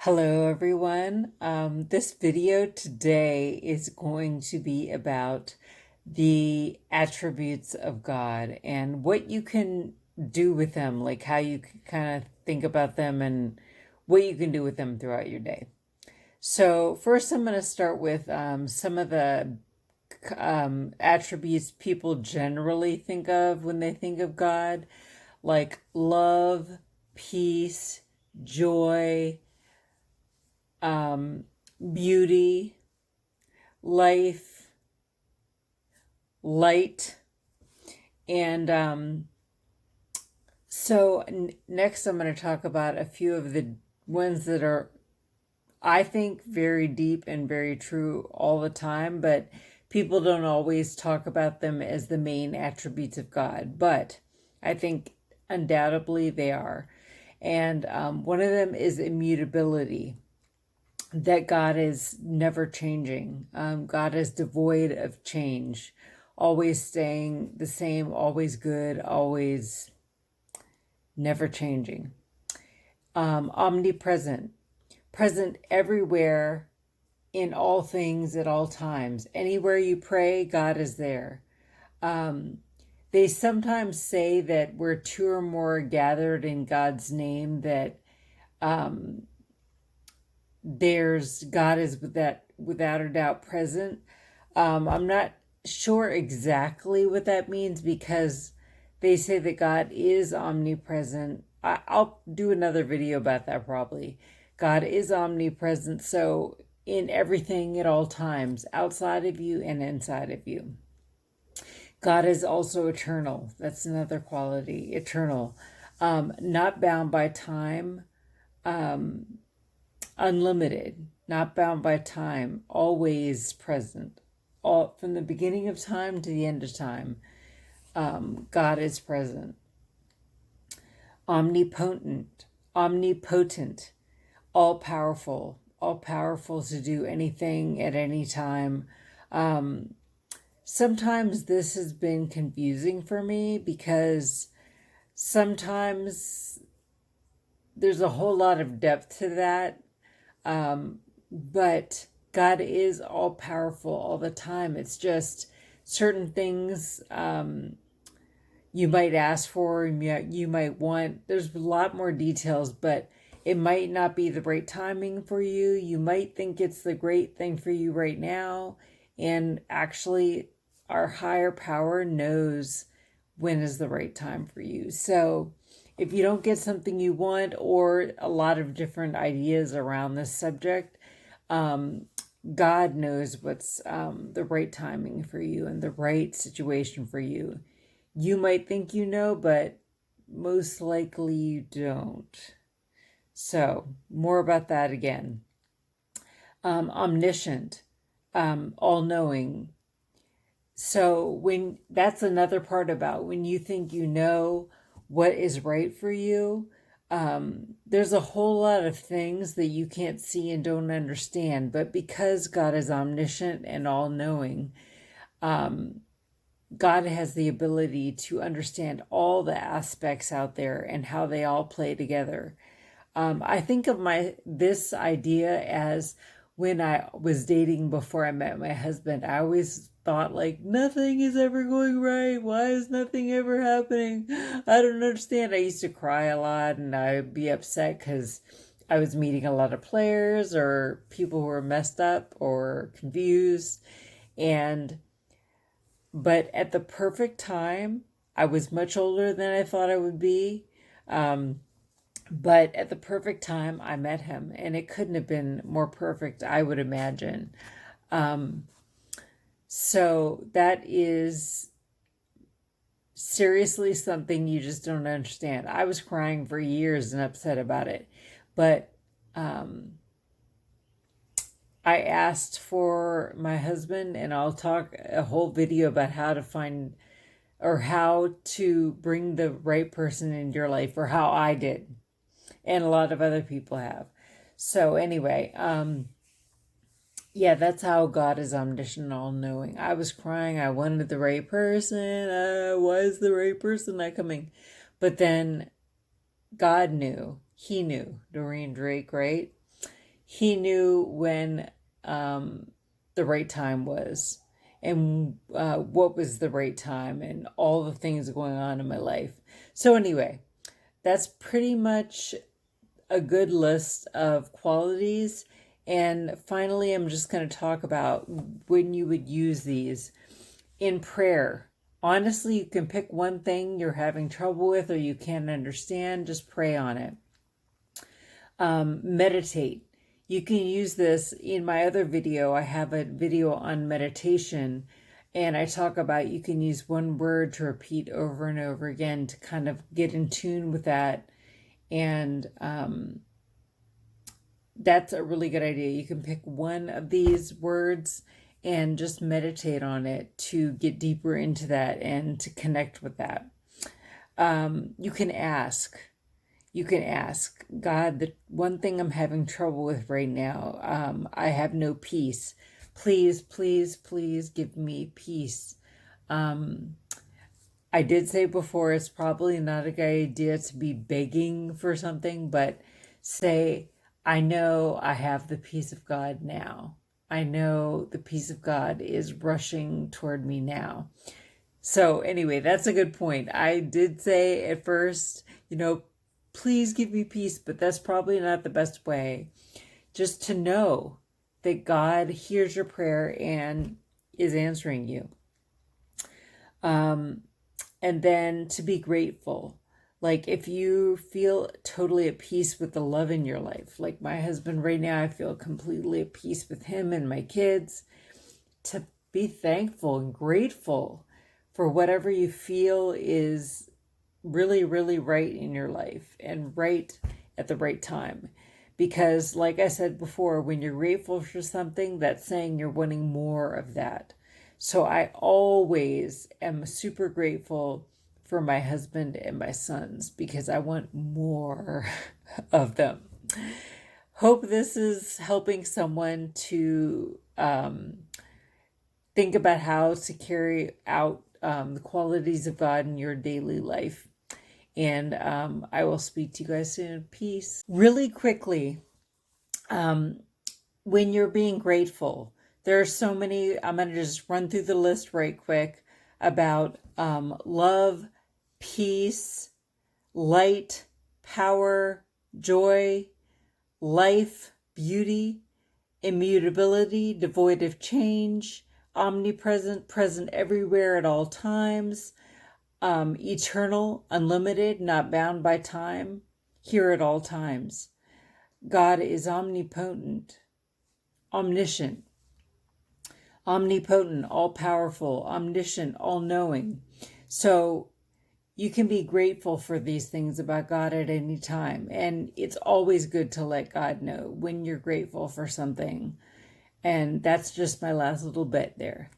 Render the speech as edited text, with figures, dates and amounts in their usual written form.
Hello, everyone. This video today is going to be about the attributes of God and what you can do with them, like how you can kind of think about them and what you can do with them throughout your day. So, first, I'm going to start with some of the attributes people generally think of when they think of God, like love, peace, joy, um, beauty, life, light. And next, I'm going to talk about a few of the ones that are, I think, very deep and very true all the time, but people don't always talk about them as the main attributes of God. But I think undoubtedly they are. And one of them is immutability, that God is never changing. God is devoid of change, always staying the same, always good, always never changing. Omnipresent, present everywhere, in all things, at all times. Anywhere you pray, God is there. They sometimes say that where two or more gathered in God's name, that there's God is without a doubt present. I'm not sure exactly what that means because they say that God is omnipresent. I'll do another video about that probably. God is omnipresent, so in everything at all times, outside of you and inside of you. God is also eternal. That's another quality, eternal. Not bound by time, unlimited, not bound by time, always present. All from the beginning of time to the end of time, God is present. Omnipotent, all powerful to do anything at any time. Sometimes this has been confusing for me because sometimes there's a whole lot of depth to that. But God is all powerful all the time. It's just certain things you might ask for, you might want. There's a lot more details, but it might not be the right timing for you. You might think it's the great thing for you right now. And actually, our higher power knows when is the right time for you. So if you don't get something you want or a lot of different ideas around this subject, God knows what's the right timing for you and the right situation for you. You might think you know, but most likely you don't. So, more about that again. Omniscient, all knowing. So, when that's another part about when you think you know what is right for you, there's a whole lot of things that you can't see and don't understand. But because God is omniscient and all knowing, God has the ability to understand all the aspects out there and how they all play together. I think of this idea as when I was dating before I met my husband. I always thought like nothing is ever going right. Why is nothing ever happening? I don't understand. I used to cry a lot and I'd be upset because I was meeting a lot of players or people who were messed up or confused. But at the perfect time, I was much older than I thought I would be. But at the perfect time, I met him, and it couldn't have been more perfect, I would imagine. So that is seriously something you just don't understand. I was crying for years and upset about it, but I asked for my husband, and I'll talk a whole video about how to find or how to bring the right person into your life, or how I did, and a lot of other people have. So anyway, yeah, that's how God is omniscient, all knowing. I was crying. I wanted the right person. Why is the right person not coming? But then God knew. He knew. Doreen Drake, right? He knew when the right time was, and what was the right time, and all the things going on in my life. So, anyway, that's pretty much a good list of qualities. And finally, I'm just going to talk about when you would use these in prayer. Honestly, you can pick one thing you're having trouble with or you can't understand, just pray on it. Meditate. You can use this in my other video. I have a video on meditation, and I talk about you can use one word to repeat over and over again to kind of get in tune with that. And that's a really good idea. You can pick one of these words and just meditate on it to get deeper into that and to connect with that. You can ask. You can ask God, the one thing I'm having trouble with right now, I have no peace. Please, please, please give me peace. I did say before, it's probably not a good idea to be begging for something, but say, I know I have the peace of God now. I know the peace of God is rushing toward me now. So anyway, that's a good point. I did say at first, please give me peace, but that's probably not the best way. Just to know that God hears your prayer and is answering you. And then to be grateful. Like if you feel totally at peace with the love in your life, like my husband right now, I feel completely at peace with him and my kids, to be thankful and grateful for whatever you feel is really, really right in your life and right at the right time. Because like I said before, when you're grateful for something, that's saying you're wanting more of that. So I always am super grateful for my husband and my sons because I want more of them. Hope this is helping someone to think about how to carry out the qualities of God in your daily life. And I will speak to you guys soon. Peace. Really quickly, when you're being grateful, there are so many. I'm going to just run through the list right quick about love, peace, light, power, joy, life, beauty, immutability, devoid of change, omnipresent, present everywhere at all times, eternal, unlimited, not bound by time, here at all times. God is omnipotent, omniscient, all-powerful, omniscient, all-knowing. So you can be grateful for these things about God at any time. And it's always good to let God know when you're grateful for something. And that's just my last little bit there.